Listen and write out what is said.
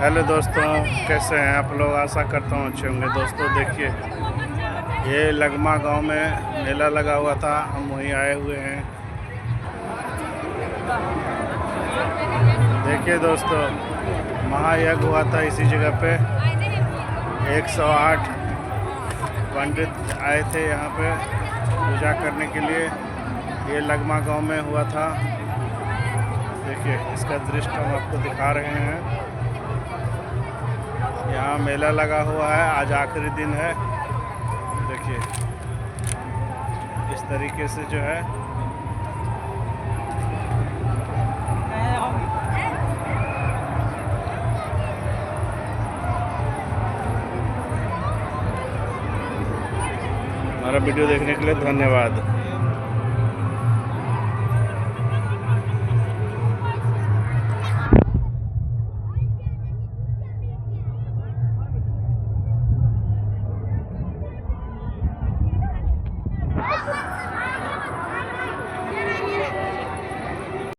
Hello दोस्तों, कैसे हैं आप लोग। आशा करता हूँ अच्छे होंगे। दोस्तों देखिए, ये लगमा गांव में मेला लगा हुआ था, हम वहीं आए हुए हैं। देखिए दोस्तों, महायज्ञ हुआ था इसी जगह पे। 108 पंडित आए थे यहाँ पे पूजा करने के लिए। ये लगमा गांव में हुआ था। देखिए, इसका दृश्य हम आपको दिखा रहे हैं। यहाँ मेला लगा हुआ है, आज आखिरी दिन है। देखिए इस तरीके से जो है हमारा वीडियो देखने के लिए धन्यवाद।